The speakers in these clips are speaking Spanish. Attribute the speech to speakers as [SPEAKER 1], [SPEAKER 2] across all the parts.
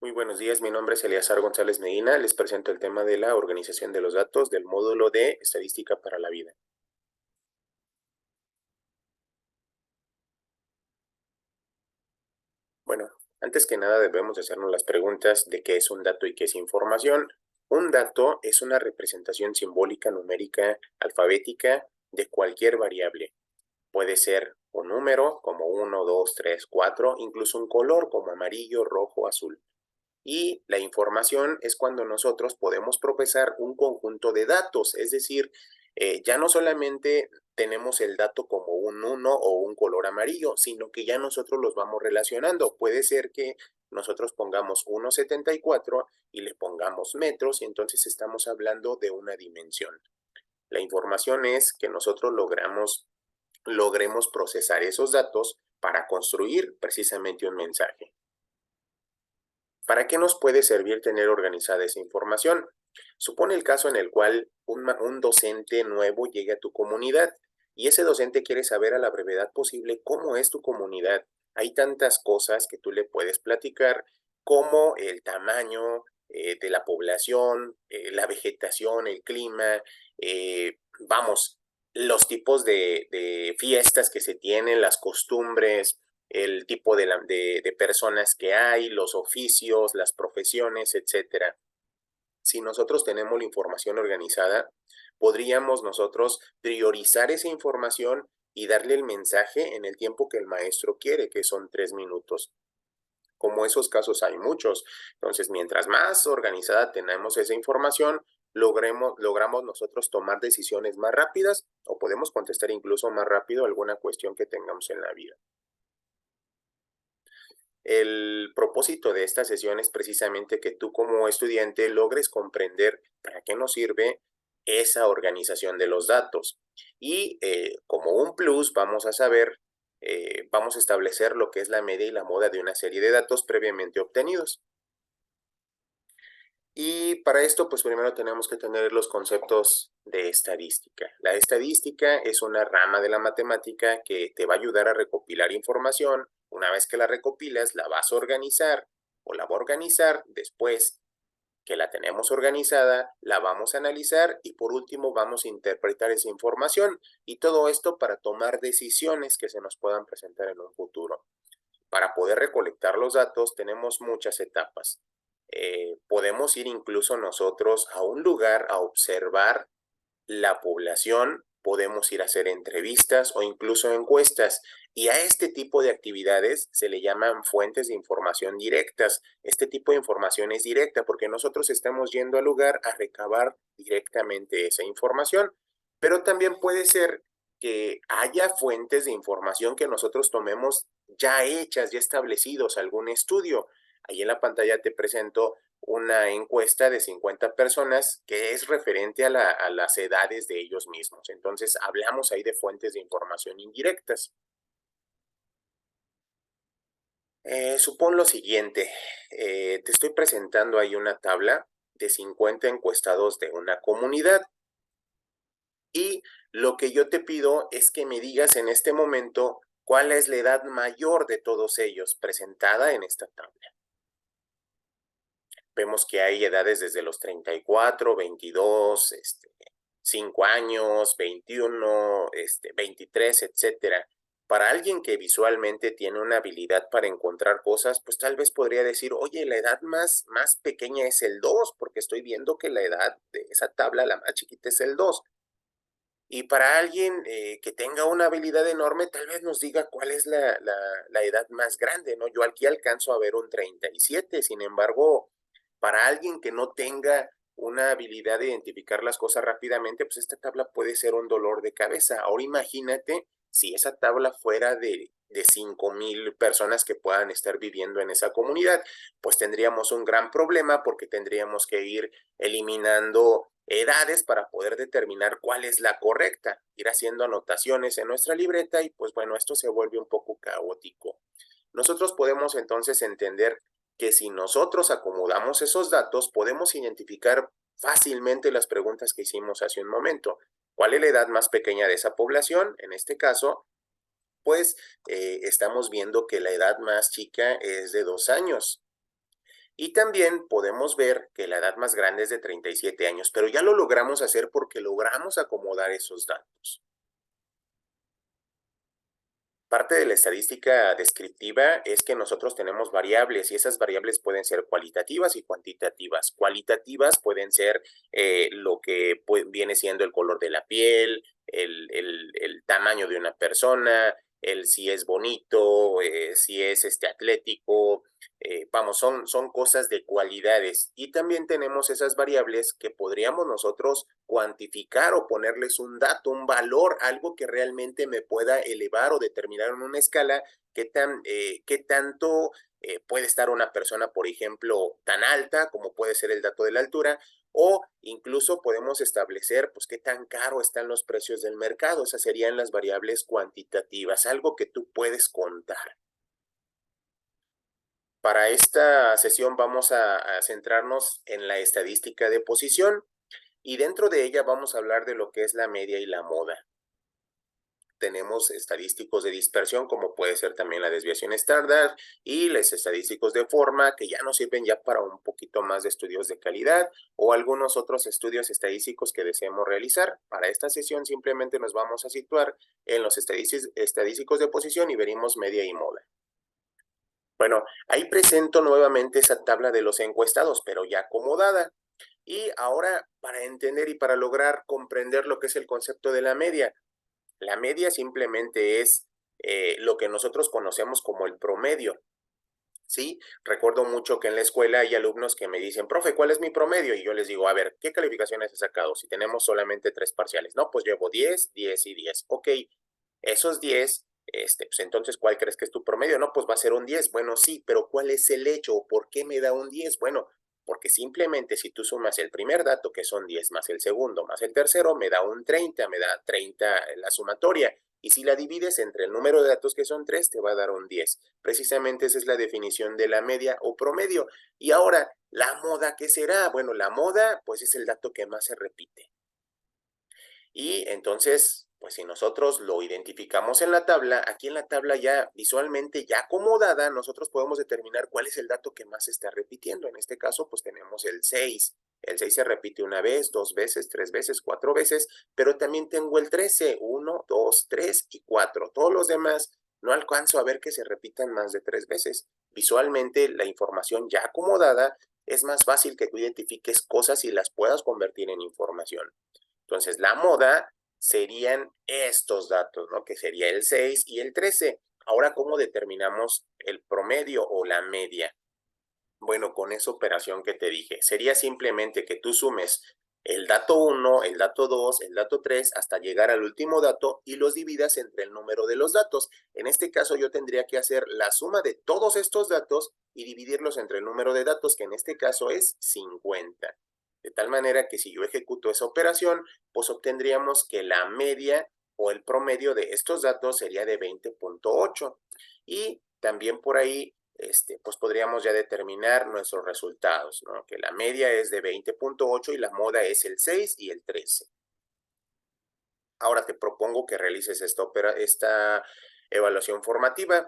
[SPEAKER 1] Muy buenos días, mi nombre es Eleazar González Medina. Les presento el tema de la organización de los datos del módulo de Estadística para la Vida. Bueno, antes que nada debemos hacernos las preguntas de qué es un dato y qué es información. Un dato es una representación simbólica, numérica, alfabética de cualquier variable. Puede ser un número como 1, 2, 3, 4, incluso un color como amarillo, rojo, azul. Y la información es cuando nosotros podemos procesar un conjunto de datos, es decir, ya no solamente tenemos el dato como un 1 o un color amarillo, sino que ya nosotros los vamos relacionando. Puede ser que nosotros pongamos 1,74 y le pongamos metros y entonces estamos hablando de una dimensión. La información es que nosotros logremos procesar esos datos para construir precisamente un mensaje. ¿Para qué nos puede servir tener organizada esa información? Supone el caso en el cual un docente nuevo llegue a tu comunidad y ese docente quiere saber a la brevedad posible cómo es tu comunidad. Hay tantas cosas que tú le puedes platicar, como el tamaño de la población, la vegetación, el clima, vamos, los tipos de fiestas que se tienen, las costumbres, el tipo de personas que hay, los oficios, las profesiones, etcétera. Si nosotros tenemos la información organizada, podríamos nosotros priorizar esa información y darle el mensaje en el tiempo que el maestro quiere, que son 3 minutos. Como esos casos hay muchos. Entonces, mientras más organizada tenemos esa información, logramos nosotros tomar decisiones más rápidas o podemos contestar incluso más rápido alguna cuestión que tengamos en la vida. El propósito de esta sesión es precisamente que tú como estudiante logres comprender para qué nos sirve esa organización de los datos. Y como un plus vamos a establecer lo que es la media y la moda de una serie de datos previamente obtenidos. Y para esto, pues primero tenemos que tener los conceptos de estadística. La estadística es una rama de la matemática que te va a ayudar a recopilar información. Una vez que la recopilas, la vas a organizar o la va a organizar. Después que la tenemos organizada, la vamos a analizar y por último vamos a interpretar esa información. Y todo esto para tomar decisiones que se nos puedan presentar en un futuro. Para poder recolectar los datos tenemos muchas etapas. Podemos ir incluso nosotros a un lugar a observar la población, podemos ir a hacer entrevistas o incluso encuestas. Y a este tipo de actividades se le llaman fuentes de información directas. Este tipo de información es directa porque nosotros estamos yendo al lugar a recabar directamente esa información. Pero también puede ser que haya fuentes de información que nosotros tomemos ya hechas, ya establecidos, algún estudio. Ahí en la pantalla te presento una encuesta de 50 personas que es referente a las edades de ellos mismos. Entonces, hablamos ahí de fuentes de información indirectas. Supón lo siguiente, te estoy presentando ahí una tabla de 50 encuestados de una comunidad y lo que yo te pido es que me digas en este momento cuál es la edad mayor de todos ellos presentada en esta tabla. Vemos que hay edades desde los 34, 22, 5 años, 21, 23, etcétera. Para alguien que visualmente tiene una habilidad para encontrar cosas, pues tal vez podría decir, oye, la edad más pequeña es el 2, porque estoy viendo que la edad de esa tabla, la más chiquita, es el 2. Y para alguien que tenga una habilidad enorme, tal vez nos diga cuál es la edad más grande, ¿no? Yo aquí alcanzo a ver un 37. Sin embargo, para alguien que no tenga una habilidad de identificar las cosas rápidamente, pues esta tabla puede ser un dolor de cabeza. Ahora imagínate si esa tabla fuera de 5,000 personas que puedan estar viviendo en esa comunidad, pues tendríamos un gran problema porque tendríamos que ir eliminando edades para poder determinar cuál es la correcta, ir haciendo anotaciones en nuestra libreta y pues bueno, esto se vuelve un poco caótico. Nosotros podemos entonces entender que si nosotros acomodamos esos datos, podemos identificar fácilmente las preguntas que hicimos hace un momento. ¿Cuál es la edad más pequeña de esa población? En este caso, pues estamos viendo que la edad más chica es de 2 años. Y también podemos ver que la edad más grande es de 37 años, pero ya lo logramos hacer porque logramos acomodar esos datos. Parte de la estadística descriptiva es que nosotros tenemos variables y esas variables pueden ser cualitativas y cuantitativas. Cualitativas pueden ser lo que viene siendo el color de la piel, el tamaño de una persona, el si es bonito, si es atlético, vamos, son cosas de cualidades. Y también tenemos esas variables que podríamos nosotros cuantificar o ponerles un dato, un valor, algo que realmente me pueda elevar o determinar en una escala qué tanto puede estar una persona, por ejemplo, tan alta como puede ser el dato de la altura, o incluso podemos establecer pues qué tan caro están los precios del mercado. Esas serían las variables cuantitativas, algo que tú puedes contar. Para esta sesión vamos a centrarnos en la estadística de posición y dentro de ella vamos a hablar de lo que es la media y la moda. Tenemos estadísticos de dispersión, como puede ser también la desviación estándar, y los estadísticos de forma, que ya nos sirven ya para un poquito más de estudios de calidad o algunos otros estudios estadísticos que deseemos realizar. Para esta sesión simplemente nos vamos a situar en los estadísticos de posición y veremos media y moda. Bueno, ahí presento nuevamente esa tabla de los encuestados, pero ya acomodada. Y ahora, para entender y para lograr comprender lo que es el concepto de la media simplemente es lo que nosotros conocemos como el promedio, ¿sí? Recuerdo mucho que en la escuela hay alumnos que me dicen, profe, ¿cuál es mi promedio? Y yo les digo, a ver, ¿qué calificaciones he sacado? Si tenemos solamente 3 parciales, no, pues llevo 10, 10 y 10. Ok, esos 10, pues entonces, ¿cuál crees que es tu promedio? No, pues va a ser un 10. Bueno, sí, pero ¿cuál es el hecho? ¿Por qué me da un 10? Bueno, porque simplemente si tú sumas el primer dato, que son 10, más el segundo, más el tercero, me da un 30, me da 30 la sumatoria. Y si la divides entre el número de datos que son 3, te va a dar un 10. Precisamente esa es la definición de la media o promedio. Y ahora, ¿la moda qué será? Bueno, la moda, pues es el dato que más se repite. Y entonces, pues si nosotros lo identificamos en la tabla, aquí en la tabla ya visualmente ya acomodada, nosotros podemos determinar cuál es el dato que más se está repitiendo. En este caso, pues tenemos el 6. El 6 se repite una vez, 2 veces, 3 veces, 4 veces, pero también tengo el 13, 1, 2, 3 y 4. Todos los demás no alcanzo a ver que se repitan más de 3 veces. Visualmente, la información ya acomodada es más fácil que tú identifiques cosas y las puedas convertir en información. Entonces, la moda serían estos datos, ¿no? Que sería el 6 y el 13. Ahora, ¿cómo determinamos el promedio o la media? Bueno, con esa operación que te dije, sería simplemente que tú sumes el dato 1, el dato 2, el dato 3, hasta llegar al último dato y los dividas entre el número de los datos. En este caso, yo tendría que hacer la suma de todos estos datos y dividirlos entre el número de datos, que en este caso es 50. De tal manera que si yo ejecuto esa operación, pues obtendríamos que la media o el promedio de estos datos sería de 20.8. Y también por ahí pues podríamos ya determinar nuestros resultados, ¿no? Que la media es de 20.8 y la moda es el 6 y el 13. Ahora te propongo que realices esta evaluación formativa.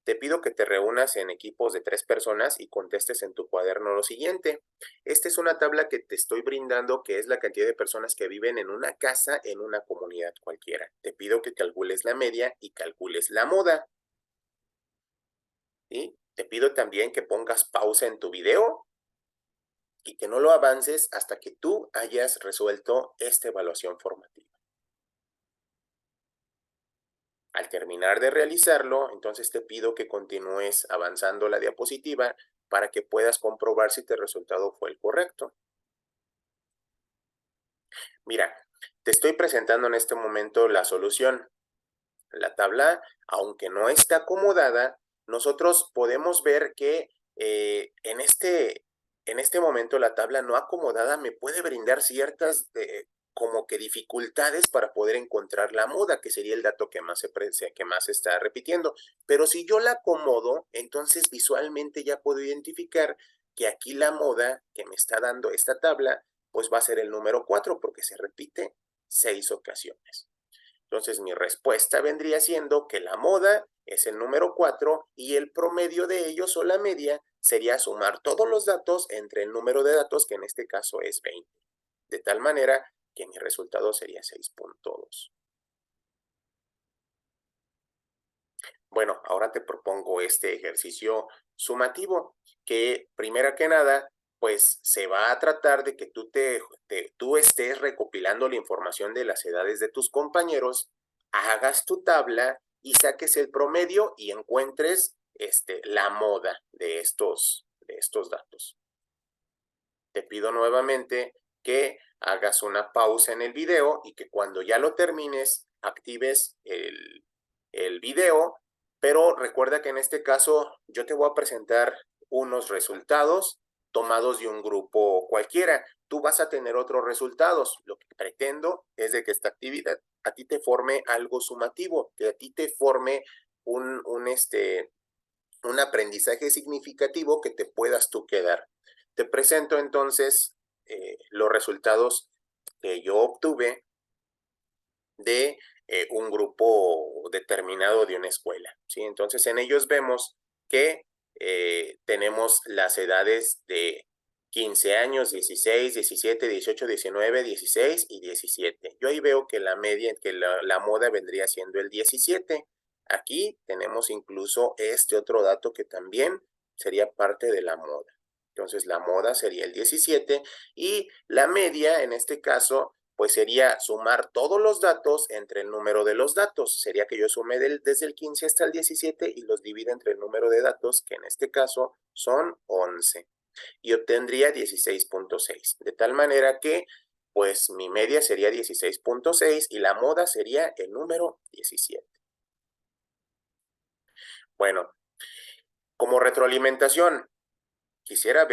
[SPEAKER 1] Te pido que te reúnas en equipos de 3 personas y contestes en tu cuaderno lo siguiente. Esta es una tabla que te estoy brindando, que es la cantidad de personas que viven en una casa en una comunidad cualquiera. Te pido que calcules la media y calcules la moda. ¿Sí? Te pido también que pongas pausa en tu video y que no lo avances hasta que tú hayas resuelto esta evaluación formativa. Al terminar de realizarlo, entonces te pido que continúes avanzando la diapositiva para que puedas comprobar si tu resultado fue el correcto. Mira, te estoy presentando en este momento la solución. La tabla, aunque no está acomodada, nosotros podemos ver que en este momento la tabla no acomodada me puede brindar ciertas como que dificultades para poder encontrar la moda, que sería el dato que más que más se está repitiendo. Pero si yo la acomodo, entonces visualmente ya puedo identificar que aquí la moda que me está dando esta tabla, pues va a ser el número 4 porque se repite 6 ocasiones. Entonces, mi respuesta vendría siendo que la moda es el número 4 y el promedio de ellos o la media sería sumar todos los datos entre el número de datos, que en este caso es 20. De tal manera que mi resultado sería 6.2. Bueno, ahora te propongo este ejercicio sumativo, que primero que nada, pues se va a tratar de que tú estés recopilando la información de las edades de tus compañeros, hagas tu tabla y saques el promedio y encuentres la moda de estos datos. Te pido nuevamente que hagas una pausa en el video y que cuando ya lo termines, actives el video, pero recuerda que en este caso yo te voy a presentar unos resultados tomados de un grupo cualquiera. Tú vas a tener otros resultados. Lo que pretendo es de que esta actividad a ti te forme algo sumativo, que a ti te forme un aprendizaje significativo que te puedas tú quedar. Te presento entonces los resultados que yo obtuve de un grupo determinado de una escuela, ¿sí? Entonces en ellos vemos que tenemos las edades de 15 años, 16, 17, 18, 19, 16 y 17. Yo ahí veo que la media, que la moda vendría siendo el 17. Aquí tenemos incluso este otro dato que también sería parte de la moda. Entonces la moda sería el 17 y la media en este caso pues sería sumar todos los datos entre el número de los datos. Sería que yo sume desde el 15 hasta el 17 y los divida entre el número de datos, que en este caso son 11. Y obtendría 16.6. De tal manera que, pues, mi media sería 16.6 y la moda sería el número 17. Bueno, como retroalimentación, quisiera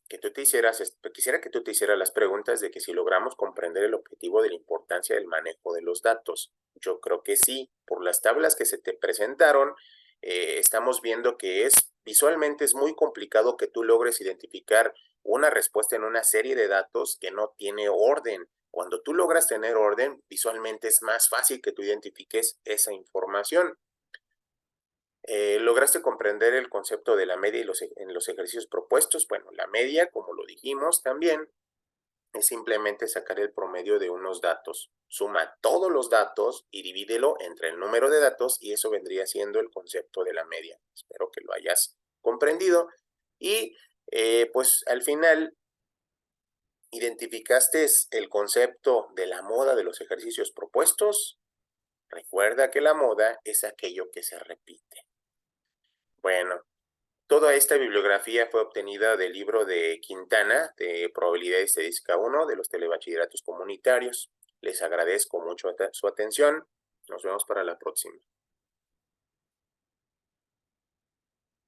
[SPEAKER 1] que tú te hicieras las preguntas de que si logramos comprender el objetivo de la importancia del manejo de los datos. Yo creo que sí, por las tablas que se te presentaron, estamos viendo que visualmente es muy complicado que tú logres identificar una respuesta en una serie de datos que no tiene orden. Cuando tú logras tener orden, visualmente es más fácil que tú identifiques esa información. ¿Lograste comprender el concepto de la media en los ejercicios propuestos? Bueno, la media, como lo dijimos también, es simplemente sacar el promedio de unos datos. Suma todos los datos y divídelo entre el número de datos y eso vendría siendo el concepto de la media. Espero que lo hayas comprendido. Y pues al final identificaste el concepto de la moda de los ejercicios propuestos. Recuerda que la moda es aquello que se repite. Bueno, toda esta bibliografía fue obtenida del libro de Quintana, de Probabilidad y Estadística 1, de los telebachilleratos comunitarios. Les agradezco mucho su atención. Nos vemos para la próxima.